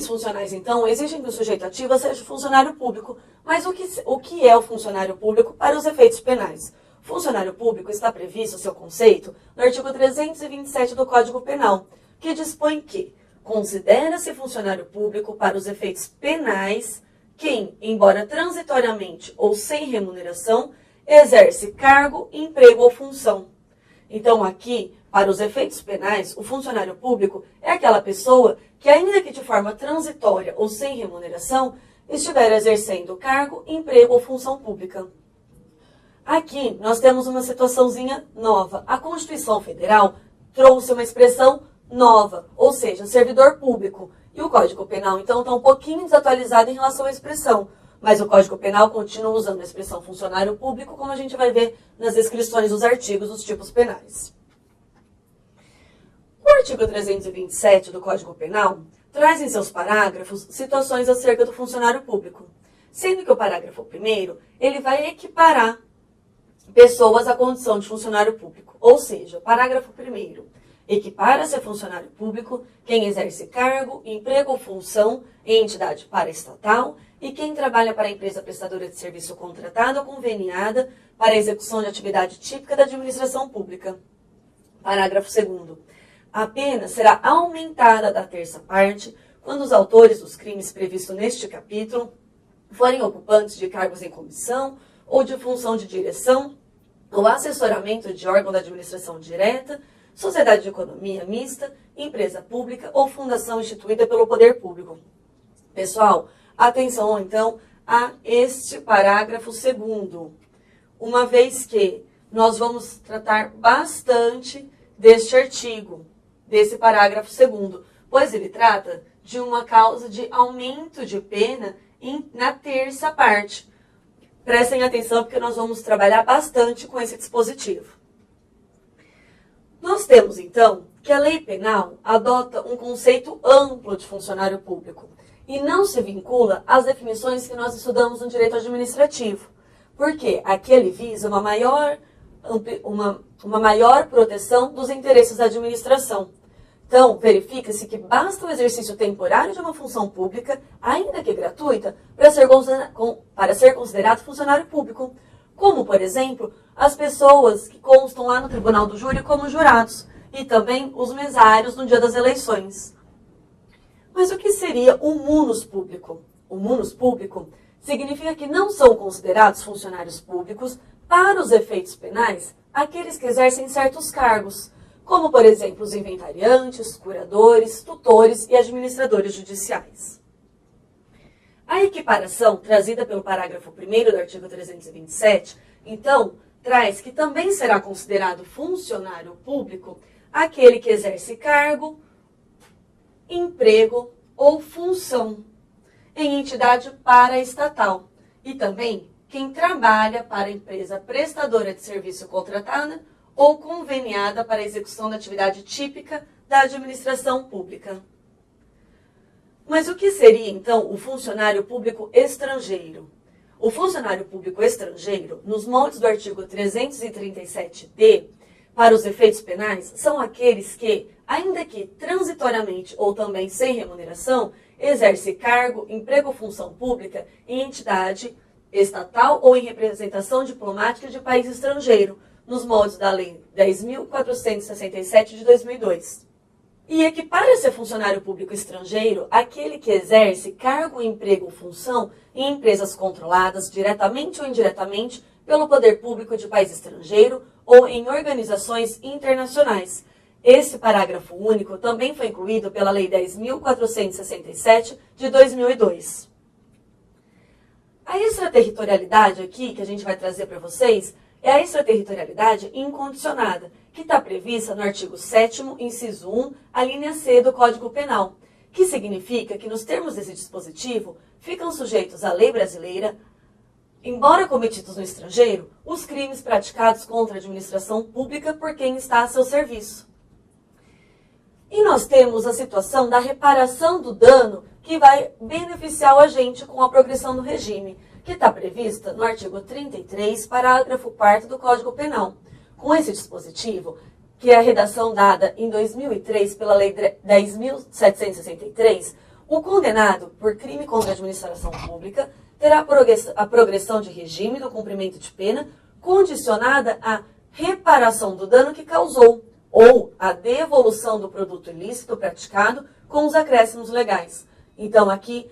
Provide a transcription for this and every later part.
crimes funcionais, então, exigem que o sujeito ativo seja funcionário público. Mas o que é o funcionário público para os efeitos penais? Funcionário público está previsto, seu conceito, no artigo 327 do Código Penal, que dispõe que considera-se funcionário público para os efeitos penais quem, embora transitoriamente ou sem remuneração, exerce cargo, emprego ou função. Então, aqui, para os efeitos penais, o funcionário público é aquela pessoa que, ainda que de forma transitória ou sem remuneração, estiver exercendo cargo, emprego ou função pública. Aqui, nós temos uma situaçãozinha nova. A Constituição Federal trouxe uma expressão nova, ou seja, servidor público. E o Código Penal, então, está um pouquinho desatualizado em relação à expressão. Mas o Código Penal continua usando a expressão funcionário público, como a gente vai ver nas descrições dos artigos dos tipos penais. O artigo 327 do Código Penal traz em seus parágrafos situações acerca do funcionário público. Sendo que o parágrafo 1º, ele vai equiparar pessoas à condição de funcionário público. Ou seja, parágrafo 1º, equipara-se a funcionário público quem exerce cargo, emprego ou função em entidade paraestatal e quem trabalha para a empresa prestadora de serviço contratada ou conveniada para a execução de atividade típica da administração pública. Parágrafo 2º. A pena será aumentada da terça parte quando os autores dos crimes previstos neste capítulo forem ocupantes de cargos em comissão ou de função de direção ou assessoramento de órgão da administração direta, sociedade de economia mista, empresa pública ou fundação instituída pelo poder público. Pessoal, atenção então a este parágrafo 2º, uma vez que nós vamos tratar bastante deste artigo, desse parágrafo 2º, pois ele trata de uma causa de aumento de pena na terça parte. Prestem atenção porque nós vamos trabalhar bastante com esse dispositivo. Nós temos, então, que a lei penal adota um conceito amplo de funcionário público e não se vincula às definições que nós estudamos no direito administrativo, porque aqui ele visa uma maior proteção dos interesses da administração. Então, verifica-se que basta o exercício temporário de uma função pública, ainda que gratuita, para ser considerado funcionário público, como, por exemplo, as pessoas que constam lá no Tribunal do Júri como jurados, e também os mesários no dia das eleições. Mas o que seria o munus público? O munus público significa que não são considerados funcionários públicos, para os efeitos penais, aqueles que exercem certos cargos, como, por exemplo, os inventariantes, curadores, tutores e administradores judiciais. A equiparação trazida pelo parágrafo 1º do artigo 327, então, traz que também será considerado funcionário público aquele que exerce cargo, emprego ou função em entidade paraestatal e também quem trabalha para a empresa prestadora de serviço contratada ou conveniada para a execução da atividade típica da administração pública. Mas o que seria, então, o funcionário público estrangeiro? O funcionário público estrangeiro, nos moldes do artigo 337-D, para os efeitos penais, são aqueles que, ainda que transitoriamente ou também sem remuneração, exerce cargo, emprego ou função pública em entidade estatal ou em representação diplomática de país estrangeiro, nos moldes da Lei 10.467 de 2002. E equipara-se a funcionário público estrangeiro aquele que exerce cargo, emprego ou função em empresas controladas, diretamente ou indiretamente, pelo poder público de país estrangeiro ou em organizações internacionais. Esse parágrafo único também foi incluído pela Lei 10.467 de 2002. A extraterritorialidade aqui, que a gente vai trazer para vocês, é a extraterritorialidade incondicionada, que está prevista no artigo 7º, inciso 1, a linha C do Código Penal, que significa que, nos termos desse dispositivo, ficam sujeitos à lei brasileira, embora cometidos no estrangeiro, os crimes praticados contra a administração pública por quem está a seu serviço. E nós temos a situação da reparação do dano que vai beneficiar o agente com a progressão do regime, que está prevista no artigo 33, parágrafo 4º do Código Penal. Com esse dispositivo, que é a redação dada em 2003 pela Lei 10.763, O condenado por crime contra a administração pública terá a progressão de regime do cumprimento de pena condicionada à reparação do dano que causou ou à devolução do produto ilícito praticado com os acréscimos legais. Então, aqui,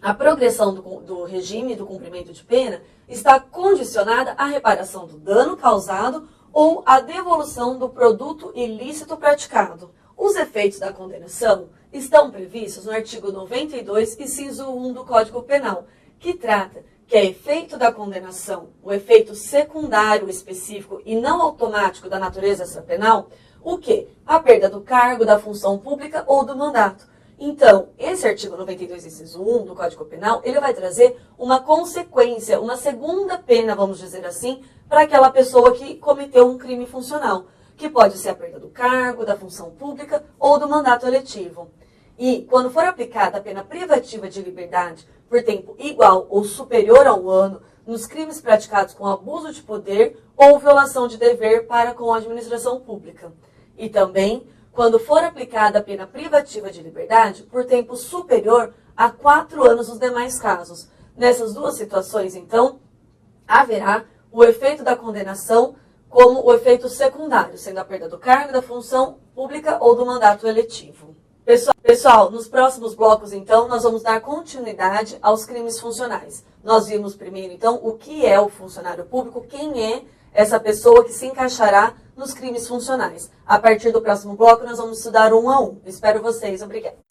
a progressão do regime do cumprimento de pena está condicionada à reparação do dano causado ou à devolução do produto ilícito praticado. Os efeitos da condenação estão previstos no artigo 92, inciso 1 do Código Penal, que trata que é efeito da condenação, o efeito secundário específico e não automático da natureza extrapenal, o quê? A perda do cargo, da função pública ou do mandato. Então, esse artigo 92, inciso 1 do Código Penal, ele vai trazer uma consequência, uma segunda pena, vamos dizer assim, para aquela pessoa que cometeu um crime funcional, que pode ser a perda do cargo, da função pública ou do mandato eletivo. E, quando for aplicada a pena privativa de liberdade por tempo igual ou superior a 1 ano, nos crimes praticados com abuso de poder ou violação de dever para com a administração pública. E também, quando for aplicada a pena privativa de liberdade por tempo superior a 4 anos nos demais casos. Nessas duas situações, então, haverá o efeito da condenação como o efeito secundário, sendo a perda do cargo, da função pública ou do mandato eletivo. Pessoal, nos próximos blocos, então, nós vamos dar continuidade aos crimes funcionais. Nós vimos primeiro, então, o que é o funcionário público, quem é essa pessoa que se encaixará nos crimes funcionais. A partir do próximo bloco, nós vamos estudar 1 a 1. Espero vocês. Obrigada.